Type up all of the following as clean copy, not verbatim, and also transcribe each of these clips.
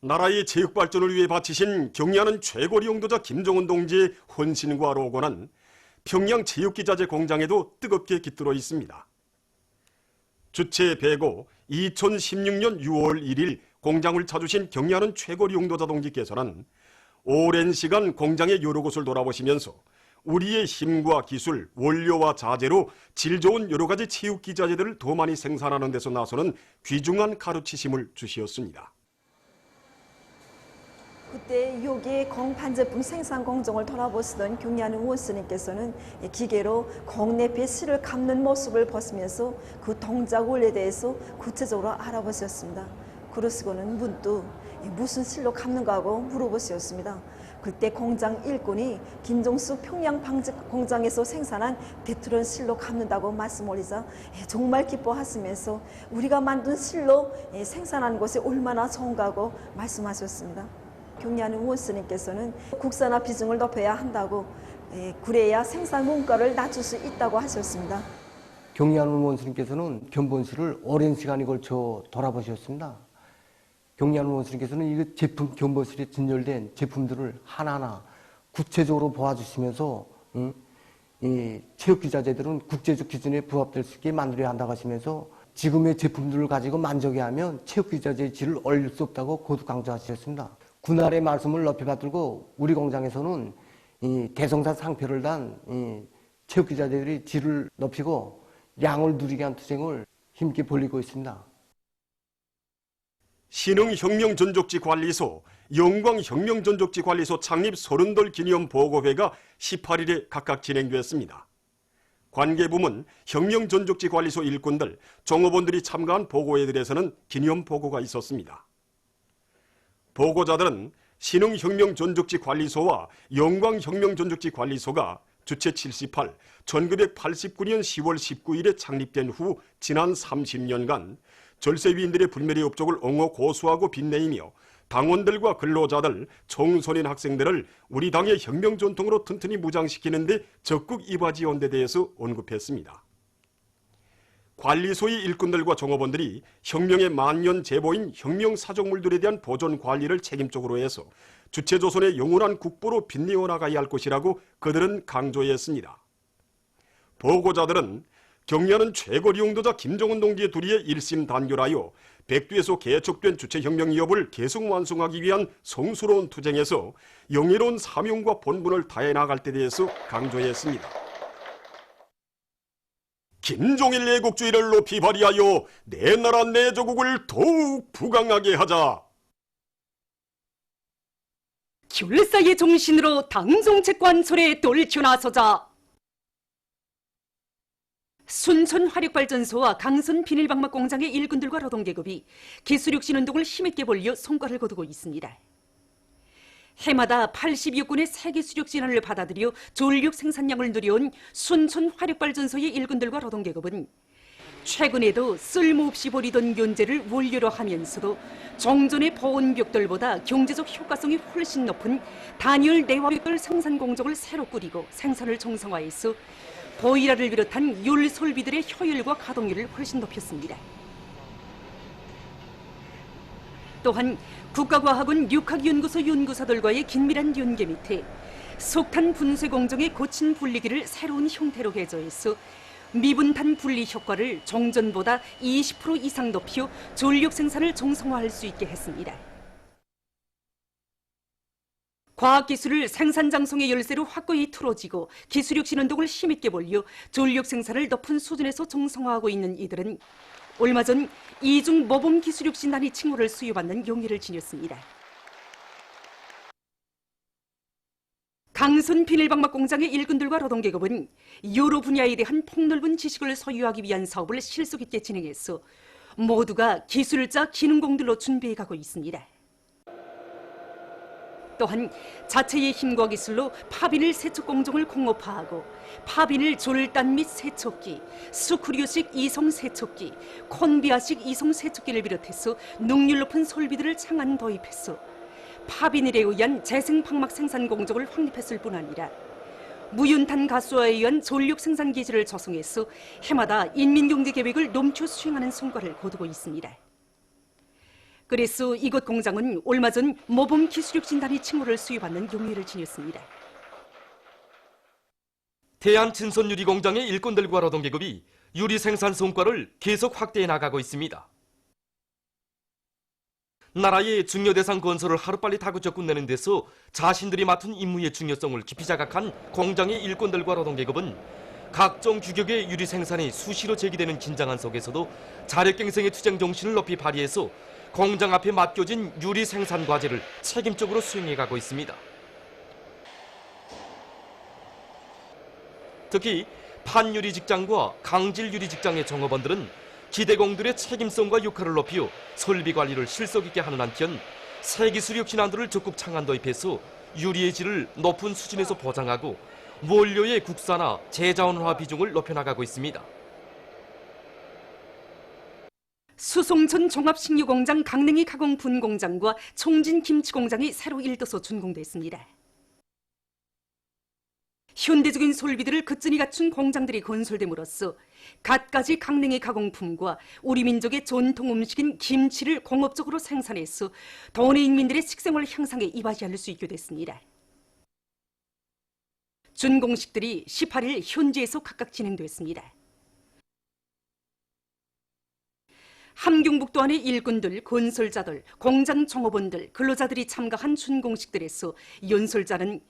나라의 체육 발전을 위해 바치신 경의하는 최고리 용도자 김정은 동지의 헌신과 로고는 평양 체육기자재 공장에도 뜨겁게 깃들어 있습니다. 주체 배고 2016년 6월 1일 공장을 찾으신 경의하는 최고리 용도자 동지께서는 오랜 시간 공장의 여러 곳을 돌아보시면서 우리의 힘과 기술, 원료와 자재로 질 좋은 여러 가지 체육기자재들을 더 많이 생산하는 데서 나서는 귀중한 가르치심을 주시었습니다. 그때 여기 공판제품 생산 공정을 돌아보시던 경의하는 원스님께서는 기계로 공내피 실을 감는 모습을 보시면서 그 동작 원리에 대해서 구체적으로 알아보셨습니다. 그러시고는 문득 무슨 실로 감는가 하고 물어보셨습니다. 그때 공장 일꾼이 김종수 평양 방직 공장에서 생산한 베트런 실로 감는다고 말씀 올리자 정말 기뻐하시면서 우리가 만든 실로 생산하는 것이 얼마나 좋은가 하고 말씀하셨습니다. 경의하는 원스님께서는 국산화 비중을 높여야 한다고 그래야 생산 원가를 낮출 수 있다고 하셨습니다. 경의하는 원스님께서는 견본실을 오랜 시간에 걸쳐 돌아보셨습니다. 경의하는 원스님께서는 이 제품 견본실에 진열된 제품들을 하나하나 구체적으로 보아주시면서 이 체육기자재들은 국제적 기준에 부합될 수 있게 만들어야 한다고 하시면서 지금의 제품들을 가지고 만족해하면 체육기자재의 질을 올릴 수 없다고 거듭 강조하셨습니다. 군날의 말씀을 높이 받들고 우리 공장에서는 이 대성사 상표를 단 체육기자재들이 질을 높이고 양을 누리게 한 투쟁을 힘있게 벌이고 있습니다. 신흥혁명전족지관리소, 영광혁명전족지관리소 창립 30돌 기념 보고회가 18일에 각각 진행됐습니다. 관계부문, 혁명전족지관리소 일꾼들, 종업원들이 참가한 보고회들에서는 기념 보고가 있었습니다. 보고자들은 신흥혁명전족지관리소와 영광혁명전족지관리소가 주체 78, 1989년 10월 19일에 창립된 후 지난 30년간 절세위인들의 불매리 업적을 옹호 고수하고 빛내이며 당원들과 근로자들, 청소년 학생들을 우리 당의 혁명 전통으로 튼튼히 무장시키는 데 적극 이바지한 데 대해서 언급했습니다. 관리소의 일꾼들과 종업원들이 혁명의 만년 제보인 혁명 사적물들에 대한 보존 관리를 책임적으로 해서 주체조선의 영원한 국보로 빛내어 나가야 할 것이라고 그들은 강조했습니다. 보고자들은 경의하는 최고리 용도자 김정은 동지의 둘이의 일심단결하여 백두에서 개척된 주체혁명 기업을 계속 완성하기 위한 성스러운 투쟁에서 영예로운 사명과 본분을 다해 나갈 때 대해서 강조했습니다. 김종일 애국주의를 높이 발휘하여 내 나라 내 조국을 더욱 부강하게 하자. 결사의 정신으로 당정책관설에 떨쳐나서자. 순천 화력발전소와 강선 비닐방막 공장의 일꾼들과 노동계급이 기술혁신운동을 힘있게 벌려 성과를 거두고 있습니다. 해마다 80여 건의 세계 수력 진화를 받아들여 전력 생산량을 늘려온 순천 화력발전소의 일꾼들과 노동계급은 최근에도 쓸모없이 버리던 연재를 원료로 하면서도 종전의 보온벽돌보다 경제적 효과성이 훨씬 높은 단열 내화벽돌 생산 공정을 새로 꾸리고 생산을 정상화해서 보일러를 비롯한 열 설비들의 효율과 가동률을 훨씬 높였습니다. 또한 국가과학원 육학연구소 연구사들과의 긴밀한 연계 밑에 석탄 분쇄 공정의 거친 분리기를 새로운 형태로 개조해서 미분탄 분리 효과를 종전보다 20% 이상 높여 전력 생산을 정상화할 수 있게 했습니다. 과학기술을 생산 장성의 열쇠로 확고히 틀어지고 기술혁신 운동을 힘있게 벌려 전력 생산을 높은 수준에서 정상화하고 있는 이들은 얼마 전 이중 모범 기술혁신단위 칭호를 수여받는 용의를 지녔습니다. 강선 비닐방막 공장의 일꾼들과 노동계급은 여러 분야에 대한 폭넓은 지식을 소유하기 위한 사업을 실속 있게 진행해서 모두가 기술자 기능공들로 준비해가고 있습니다. 또한 자체의 힘과 기술로 파비닐 세척 공정을 공업화하고 파비닐 졸단 및 세척기, 스쿠리오식 이성 세척기, 콘비아식 이성 세척기를 비롯해서 능률 높은 설비들을 창안 도입해서 파비닐에 의한 재생방막 생산 공정을 확립했을 뿐 아니라 무연탄 가스화에 의한 전력 생산 기지를 조성해서 해마다 인민경제 계획을 넘쳐 수행하는 성과를 거두고 있습니다. 그래서 이곳 공장은 얼마 전 모범 기술력 진단의 칭호를 수여받는 용의를 지녔습니다. 대한친선유리 공장의 일꾼들과 노동계급이 유리 생산 성과를 계속 확대해 나가고 있습니다. 나라의 중요 대상 건설을 하루빨리 다그쳐 끝내는 데서 자신들이 맡은 임무의 중요성을 깊이 자각한 공장의 일꾼들과 노동계급은 각종 규격의 유리 생산이 수시로 제기되는 긴장한 속에서도 자력갱생의 투쟁 정신을 높이 발휘해서 공장 앞에 맡겨진 유리 생산 과제를 책임적으로 수행해가고 있습니다. 특히 판유리 직장과 강질 유리 직장의 종업원들은 기대공들의 책임성과 역할을 높여 설비 관리를 실속 있게 하는 한편 새기술력 신안들을 적극 창안 도입해서 유리의 질을 높은 수준에서 보장하고 원료의 국산화, 재자원화 비중을 높여나가고 있습니다. 수송천 종합식료공장 강냉이 가공 분공장과 총진 김치공장이 새로 일도서 준공됐습니다. 현대적인 설비들을 그전히 갖춘 공장들이 건설됨으로써 갖가지 강냉이 가공품과 우리 민족의 전통 음식인 김치를 공업적으로 생산해서 도내 인민들의 식생활 향상에 이바지할 수 있게 됐습니다. 준공식들이 18일 현지에서 각각 진행됐습니다. 함경북도 안의 일꾼들, 건설자들, 공장 종업원들, 근로자들이 참가한 준공식들에서 연설자는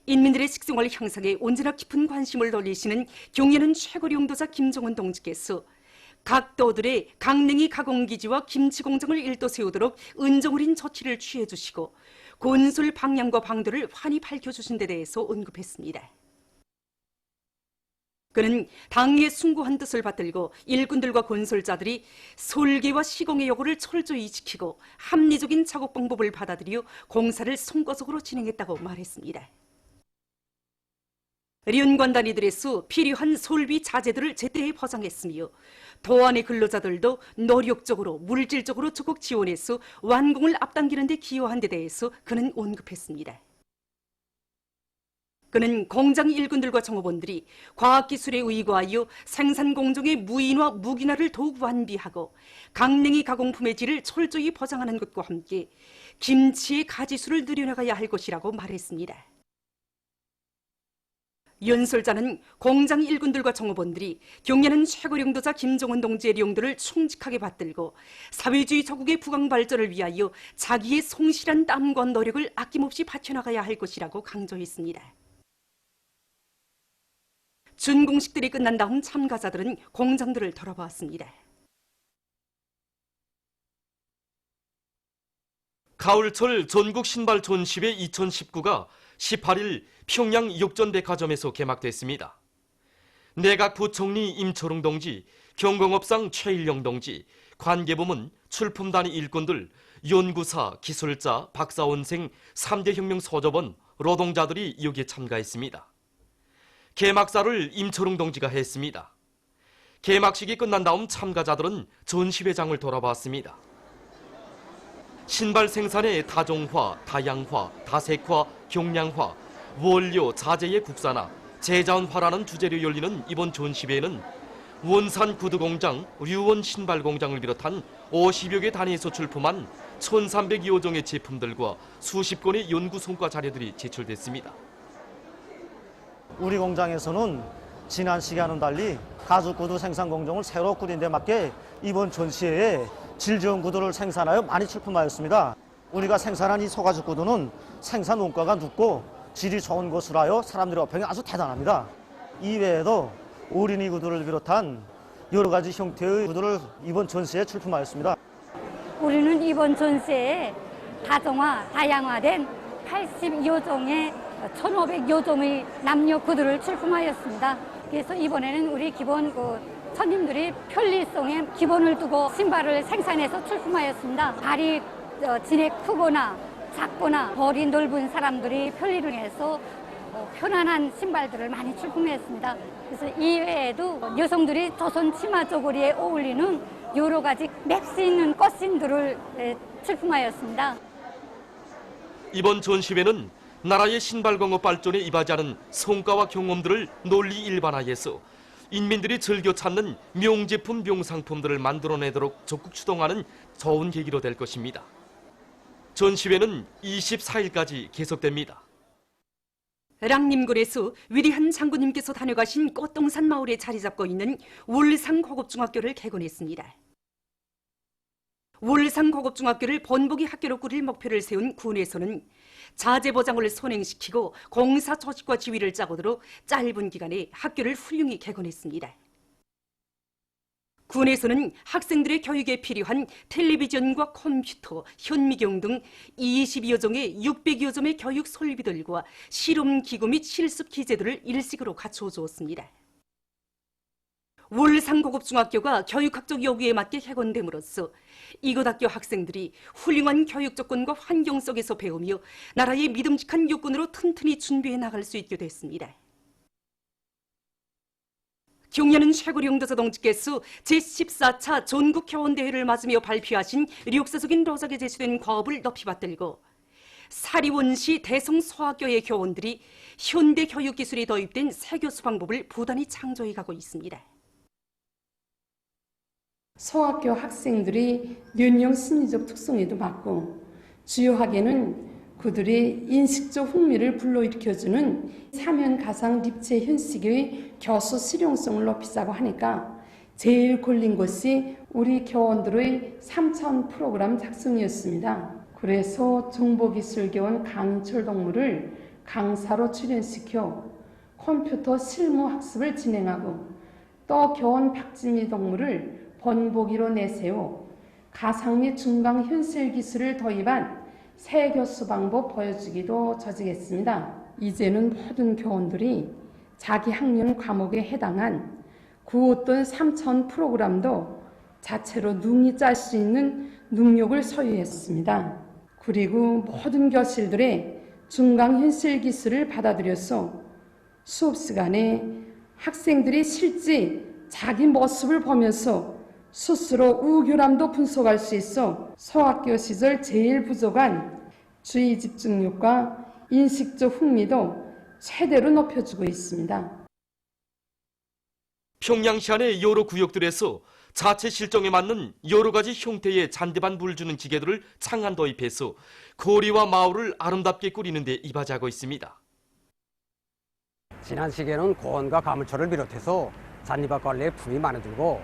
인민들의 식생활 향상에 언제나 깊은 관심을 돌리시는 경연은 최고리 용도자 김정은 동지께서 각 도들의 강냉이 가공기지와 김치 공장을 일도 세우도록 은정어린 조치를 취해 주시고 건설 방향과 방도를 환히 밝혀주신 데 대해서 언급했습니다. 그는 당의 숭고한 뜻을 받들고 일꾼들과 건설자들이 설계와 시공의 요구를 철저히 지키고 합리적인 작업 방법을 받아들여 공사를 송구적으로 진행했다고 말했습니다. 연관단위들에서 필요한 설비 자재들을 제때에 보장했으며 도안의 근로자들도 노력적으로 물질적으로 적극 지원해서 완공을 앞당기는 데 기여한 데 대해서 그는 언급했습니다. 그는 공장 일꾼들과 종업원들이 과학기술에 의거하여 생산 공정의 무인화, 무기화를 더욱 완비하고 강냉이 가공품의 질을 철저히 보장하는 것과 함께 김치의 가지수를 늘려나가야 할 것이라고 말했습니다. 연설자는 공장 일꾼들과 종업원들이 경연은 최고 용도자 김정은 동지의 용도를 충직하게 받들고 사회주의 조국의 부강 발전을 위하여 자기의 성실한 땀과 노력을 아낌없이 바쳐나가야 할 것이라고 강조했습니다. 준공식들이 끝난 다음 참가자들은 공장들을 돌아보았습니다. 가을철 전국 신발 전시회 2019가 18일 평양 육전백화점에서 개막됐습니다. 내각 부총리 임철웅 동지, 경공업상 최일영 동지, 관계부문, 출품단위 일꾼들, 연구사, 기술자, 박사원생, 3대 혁명 소접원, 노동자들이 여기에 참가했습니다. 개막사를 임철웅 동지가 했습니다. 개막식이 끝난 다음 참가자들은 전시회장을 돌아봤습니다. 신발 생산의 다종화, 다양화, 다색화, 경량화, 원료, 자재의 국산화, 재자원화라는 주제로 열리는 이번 전시회에는 원산 구두공장, 류원 신발공장을 비롯한 50여 개 단위에서 출품한 1,300여 종의 제품들과 수십 건의 연구 성과 자료들이 제출됐습니다. 우리 공장에서는 지난 시기와는 달리 가죽 구두 생산 공정을 새로 꾸린 데 맞게 이번 전시회에 질 좋은 구두를 생산하여 많이 출품하였습니다. 우리가 생산한 이 소가죽 구두는 생산 원가가 높고 질이 좋은 것으로 하여 사람들의 어평이 아주 대단합니다. 이외에도 어린이 구두를 비롯한 여러 가지 형태의 구두를 이번 전시회에 출품하였습니다. 우리는 이번 전시회에 다종화, 다양화된 80여 종의 1,500여 종의 남녀 구두를 출품하였습니다. 그래서 이번에는 우리 기본 손님들이 편리성에 기본을 두고 신발을 생산해서 출품하였습니다. 발이 진에 크거나 작거나 볼이 넓은 사람들이 편리를 해서 편안한 신발들을 많이 출품했습니다. 그래서 이외에도 여성들이 조선 치마 저고리에 어울리는 여러 가지 맥스 있는 꽃신들을 출품하였습니다. 이번 전시회는 나라의 신발공업 발전에 이바지하는 성과와 경험들을 널리 일반화해서 인민들이 즐겨 찾는 명제품, 명상품들을 만들어내도록 적극 추동하는 좋은 계기로 될 것입니다. 전시회는 24일까지 계속됩니다. 랑림군에서 위대한 장군님께서 다녀가신 꽃동산 마을에 자리 잡고 있는 월상고급중학교를 개관했습니다. 월상고급중학교를 본보기 학교로 꾸릴 목표를 세운 군에서는 자재보장을 선행시키고 공사 조직과 지휘를 짜고도록 짧은 기간에 학교를 훌륭히 개관했습니다. 군에서는 학생들의 교육에 필요한 텔레비전과 컴퓨터, 현미경 등 22여 종의 600여 점의 교육 설비들과 실험기구 및 실습 기재들을 일식으로 갖춰 주었습니다. 월상고급중학교가 교육학적 요구에 맞게 개관됨으로써 이곳 학교 학생들이 훌륭한 교육 조건과 환경 속에서 배우며 나라의 믿음직한 육군으로 튼튼히 준비해 나갈 수 있게 됐습니다. 경야는 최고리 영도자 동지께서 제14차 전국교원대회를 맞으며 발표하신 역사적인 도적에 제시된 과업을 높이 받들고 사리원시 대성소학교의 교원들이 현대 교육기술이 도입된 세교수 방법을 부단히 창조해 가고 있습니다. 소학교 학생들이 연령 심리적 특성에도 맞고 주요하게는 그들의 인식적 흥미를 불러일으켜주는 사면가상 립체 현식의 교수 실용성을 높이자고 하니까 제일 걸린 것이 우리 교원들의 3천 프로그램 작성이었습니다. 그래서 정보기술교원 강철 동무를 강사로 출연시켜 컴퓨터 실무 학습을 진행하고 또 교원 박진미 동무를 본보기로 내세워 가상 및 중강 현실 기술을 도입한 새 교수 방법 보여주기도 조직했습니다. 이제는 모든 교원들이 자기 학년 과목에 해당한 구었던 3천 프로그램도 자체로 능히 짤 수 있는 능력을 소유했습니다. 그리고 모든 교실들의 중강 현실 기술을 받아들여서 수업 시간에 학생들이 실제 자기 모습을 보면서 스스로 우교람도 분석할 수 있어 소학교 시절 제일 부족한 주의 집중력과 인식적 흥미도 최대로 높여주고 있습니다. 평양시 안의 여러 구역들에서 자체 실정에 맞는 여러 가지 형태의 잔디밭 물 주는 기계들을 창안 도입해서 거리와 마을을 아름답게 꾸리는 데 이바지하고 있습니다. 지난 시기에는 고온과 가물초를 비롯해서 잔디밭 관리에 품이 많이 들고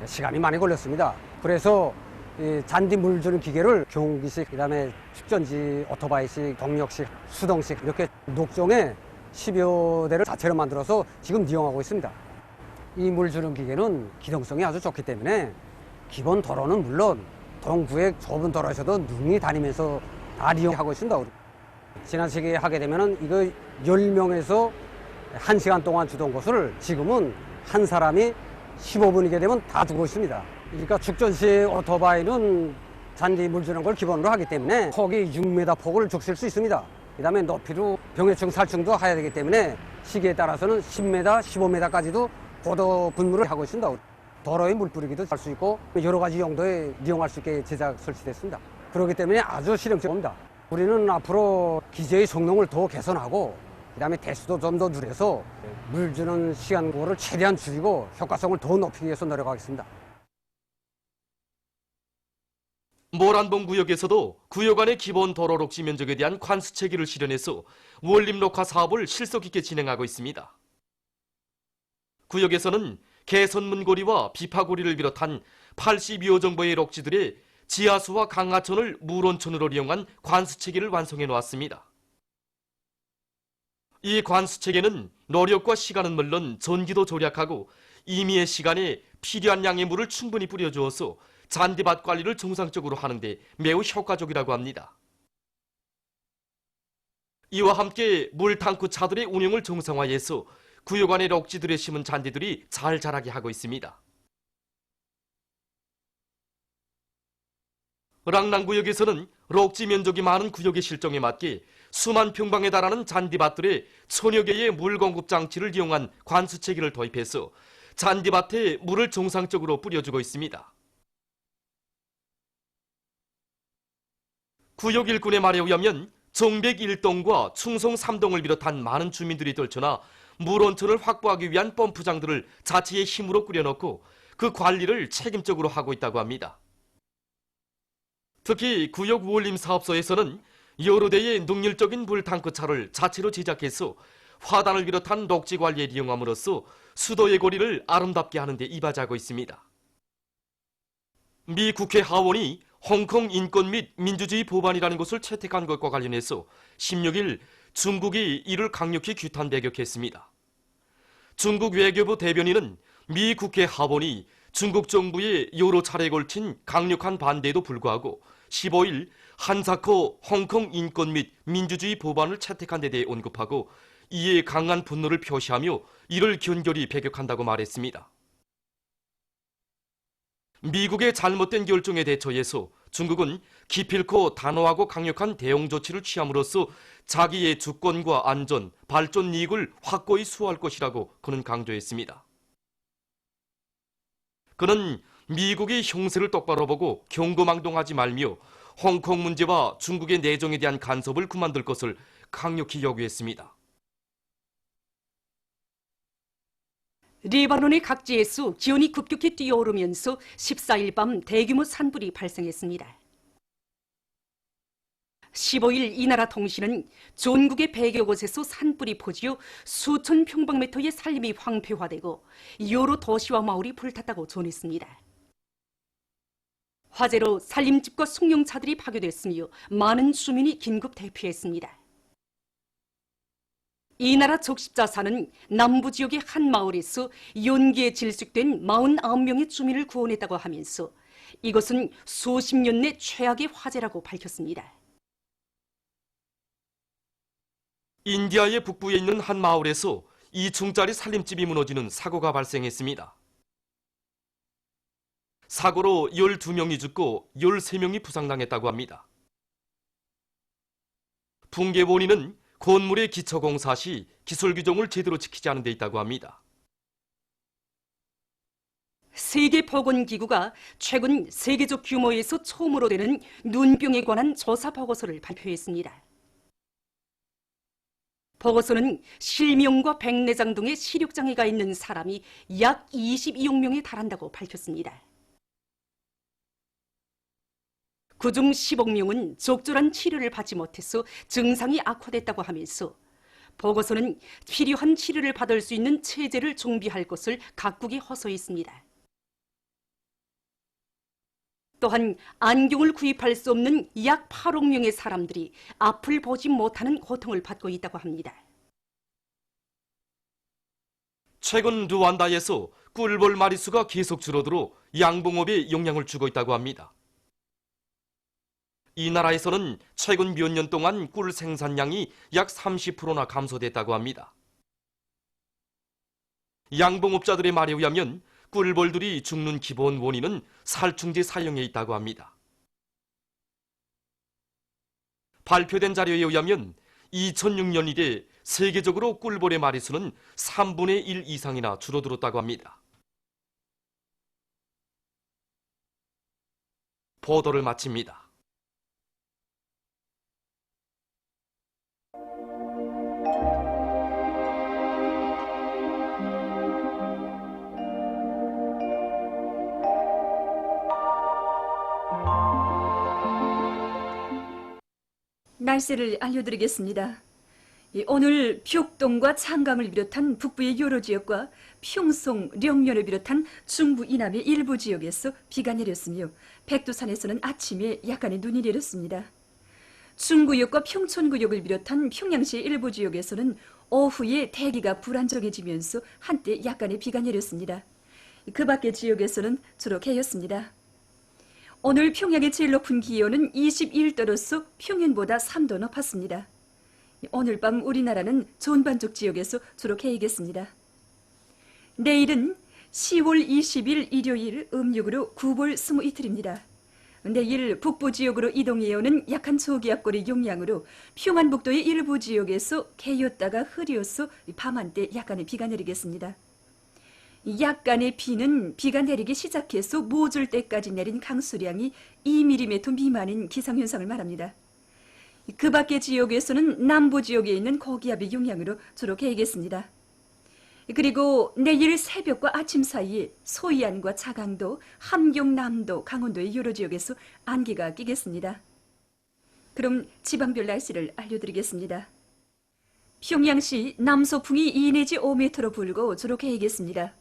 시간이 많이 걸렸습니다. 그래서 이 잔디 물 주는 기계를 경운기식, 그다음에 축전지, 오토바이식, 동력식, 수동식 이렇게 녹종에 10여 대를 자체로 만들어서 지금 이용하고 있습니다. 이 물 주는 기계는 기동성이 아주 좋기 때문에 기본 도로는 물론 동구의 좁은 도로에서도 능히 다니면서 다 이용하고 있습니다. 지난 시기에 하게 되면은 이거 10명에서 1시간 동안 주던 것을 지금은 한 사람이 15분이게 되면 다 주고 있습니다. 그러니까 축전식 오토바이는 잔디 물 주는 걸 기본으로 하기 때문에 폭이 6m 폭을 죽실 수 있습니다. 그 다음에 높이로 병해충, 살충도 해야 되기 때문에 시기에 따라서는 10m, 15m까지도 고도 분무를 하고 있습니다. 도로에 물 뿌리기도 할 수 있고 여러 가지 용도에 이용할 수 있게 제작 설치됐습니다. 그렇기 때문에 아주 실용적입니다. 우리는 앞으로 기재의 성능을 더 개선하고 그다음에 대수도 좀 더 늘려서 물 주는 시간을 최대한 줄이고 효과성을 더 높이기 위해서 노력하겠습니다. 모란봉 구역에서도 구역 안의 기본 도로 녹지 면적에 대한 관수 체계를 실현해서 원림 녹화 사업을 실속 있게 진행하고 있습니다. 구역에서는 개선문고리와 비파고리를 비롯한 82호 정도의 녹지들의 지하수와 강하천을 물온천으로 이용한 관수 체계를 완성해 놓았습니다. 이 관수 체계는 노력과 시간은 물론 전기도 절약하고 임의의 시간에 필요한 양의 물을 충분히 뿌려주어서 잔디밭 관리를 정상적으로 하는데 매우 효과적이라고 합니다. 이와 함께 물탕크 차들의 운영을 정상화해서 구역 안의 녹지들에 심은 잔디들이 잘 자라게 하고 있습니다. 랑랑구역에서는 녹지 면적이 많은 구역의 실정에 맞게 수만 평방에 달하는 잔디밭들의 천여 개의 물 공급 장치를 이용한 관수 체계를 도입해서 잔디밭에 물을 정상적으로 뿌려주고 있습니다. 구역 일꾼의 말에 의하면 정백 1동과 충성 3동을 비롯한 많은 주민들이 떨쳐나 물 온천을 확보하기 위한 펌프장들을 자체의 힘으로 꾸려놓고 그 관리를 책임적으로 하고 있다고 합니다. 특히 구역 우월림 사업소에서는 여러 대의 능률적인 물 탱크차를 자체로 제작해서 화단을 비롯한 녹지 관리에 이용함으로써 수도의 거리를 아름답게 하는 데 이바지하고 있습니다. 미 국회 하원이 홍콩 인권 및 민주주의 법안이라는 것을 채택한 것과 관련해서 16일 중국이 이를 강력히 규탄 배격했습니다. 중국 외교부 대변인은 미 국회 하원이 중국 정부의 여러 차례에 걸친 강력한 반대에도 불구하고 15일 한사코 홍콩 인권 및 민주주의 법안을 채택한 데 대해 언급하고 이에 강한 분노를 표시하며 이를 견결히 배격한다고 말했습니다. 미국의 잘못된 결정에 대처해서 중국은 기필코 단호하고 강력한 대응 조치를 취함으로써 자기의 주권과 안전, 발전 이익을 확고히 수호할 것이라고 그는 강조했습니다. 그는 미국이 형세를 똑바로 보고 경고망동하지 말며 홍콩 문제와 중국의 내정에 대한 간섭을 그만둘 것을 강력히 요구했습니다. 레바논의 각지에서 기온이 급격히 뛰어오르면서 14일 밤 대규모 산불이 발생했습니다. 15일 이 나라 통신은 전국의 100여 곳에서 산불이 퍼지어 수천 평방미터의 산림이 황폐화되고 여러 도시와 마을이 불탔다고 전했습니다. 화재로 산림집과 송영차들이 파괴됐으며 많은 주민이 긴급 대피했습니다. 이 나라 적십자사는 남부 지역의 한 마을에서 연기에 질식된 49명의 주민을 구원했다고 하면서 이것은 수십 년 내 최악의 화재라고 밝혔습니다. 인디아의 북부에 있는 한 마을에서 2층짜리 살림집이 무너지는 사고가 발생했습니다. 사고로 12명이 죽고 13명이 부상당했다고 합니다. 붕괴 원인은 건물의 기초공사 시 기술 규정을 제대로 지키지 않은 데 있다고 합니다. 세계보건기구가 최근 세계적 규모에서 처음으로 되는 눈병에 관한 조사 보고서를 발표했습니다. 보고서는 실명과 백내장 등의 시력장애가 있는 사람이 약 22억 명에 달한다고 밝혔습니다. 그중 10억 명은 적절한 치료를 받지 못해서 증상이 악화됐다고 하면서 보고서는 필요한 치료를 받을 수 있는 체제를 준비할 것을 각국에 호소했습니다. 또한 안경을 구입할 수 없는 약 8억 명의 사람들이 앞을 보지 못하는 고통을 받고 있다고 합니다. 최근 루안다에서 꿀벌 마리수가 계속 줄어들어 양봉업에 영향을 주고 있다고 합니다. 이 나라에서는 최근 몇 년 동안 꿀 생산량이 약 30%나 감소됐다고 합니다. 양봉업자들의 말에 의하면 꿀벌들이 죽는 기본 원인은 살충제 사용에 있다고 합니다. 발표된 자료에 의하면 2006년 이래 세계적으로 꿀벌의 마리수는 3분의 1 이상이나 줄어들었다고 합니다. 보도를 마칩니다. 날씨를 알려드리겠습니다. 오늘 벽동과 창강을 비롯한 북부의 여러 지역과 평송, 령면을 비롯한 중부 이남의 일부 지역에서 비가 내렸으며 백두산에서는 아침에 약간의 눈이 내렸습니다. 중구역과 평촌구역을 비롯한 평양시의 일부 지역에서는 오후에 대기가 불안정해지면서 한때 약간의 비가 내렸습니다. 그 밖의 지역에서는 주로 개였습니다. 오늘 평양의 제일 높은 기온은 21도로서 평년보다 3도 높았습니다. 오늘 밤 우리나라는 전반적 지역에서 주로 개이겠습니다. 내일은 10월 20일 일요일 음력으로 9월 20이틀입니다. 내일 북부 지역으로 이동해오는 약한 저기압골의 영향으로 평안북도의 일부 지역에서 개였다가 흐려서 밤 한때 약간의 비가 내리겠습니다. 약간의 비는 비가 내리기 시작해서 멎을 때까지 내린 강수량이 2mm 미만인 기상현상을 말합니다. 그 밖의 지역에서는 남부 지역에 있는 고기압의 영향으로 주로 개이겠습니다. 그리고 내일 새벽과 아침 사이에 소이안과 자강도, 함경남도, 강원도의 여러 지역에서 안개가 끼겠습니다. 그럼 지방별 날씨를 알려드리겠습니다. 평양시 남서풍이 2 내지 5m로 불고 주로 개이겠습니다.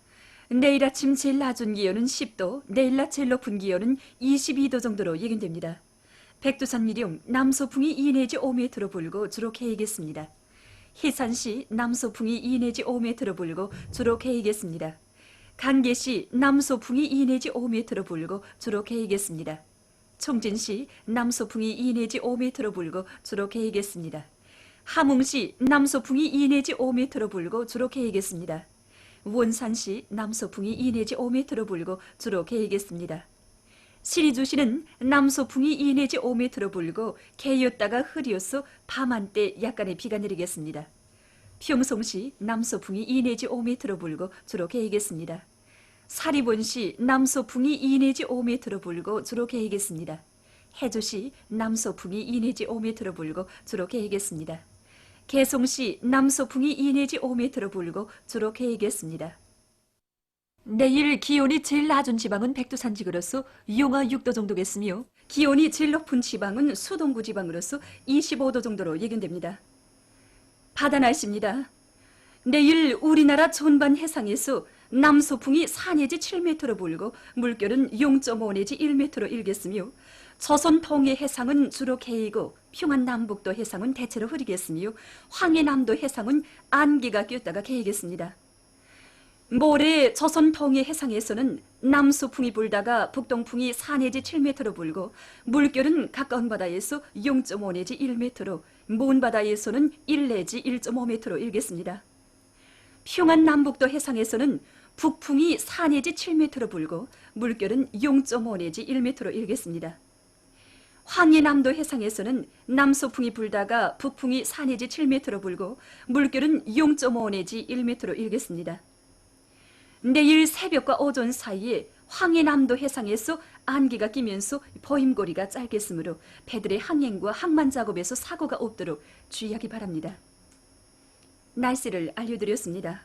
내일 아침 제일 낮은 기온은 10도, 내일 낮 제일 높은 기온은 22도 정도로 예견됩니다. 백두산 미령 남서풍이 2 내지 5m로 불고 주로 개이겠습니다. 해산시 남서풍이 2 내지 5m로 불고 주로 개이겠습니다. 간계시 남서풍이 2 내지 5m로 불고 주로 개이겠습니다. 총진시 남서풍이 2 내지 5m로 불고 주로 개이겠습니다. 함흥시 남서풍이 2 내지 5m로 불고 주로 개이겠습니다. 원산시 남서풍이 2 내지 5m로 불고 주로 개이겠습니다. 시리주시는 남서풍이 2 내지 5m로 불고 개였다가 흐리어서 밤한때 약간의 비가 내리겠습니다. 평송시 남서풍이 2 내지 5m로 불고 주로 개이겠습니다. 사리본시 남서풍이 2 내지 5m로 불고 주로 개이겠습니다. 해주시 남서풍이 2 내지 5m로 불고 주로 개이겠습니다. 개송시 남서풍이 2 내지 5m로 불고 주로 개이겠습니다. 내일 기온이 제일 낮은 지방은 백두산 지구로서 영하 6도 정도겠으며 기온이 제일 높은 지방은 수동구 지방으로서 25도 정도로 예견됩니다. 바다 날씨입니다. 내일 우리나라 전반 해상에서 남서풍이 4 내지 7m로 불고 물결은 0.5 내지 1m로 일겠으며 조선 동해 해상은 주로 개이고 평안 남북도 해상은 대체로 흐리겠으며 황해남도 해상은 안개가 꼈다가 개이겠습니다. 모레 조선 동해 해상에서는 남서풍이 불다가 북동풍이 4 내지 7m로 불고 물결은 가까운 바다에서 0.5 내지 1m로 먼 바다에서는 1 내지 1.5m로 일겠습니다. 평안 남북도 해상에서는 북풍이 4 내지 7m로 불고 물결은 0.5 내지 1m로 일겠습니다. 황해남도 해상에서는 남서풍이 불다가 북풍이 4 내지 7m로 불고 물결은 0.5 내지 1m로 일겠습니다. 내일 새벽과 오전 사이에 황해남도 해상에서 안개가 끼면서 보임거리가 짧겠으므로 배들의 항행과 항만 작업에서 사고가 없도록 주의하기 바랍니다. 날씨를 알려드렸습니다.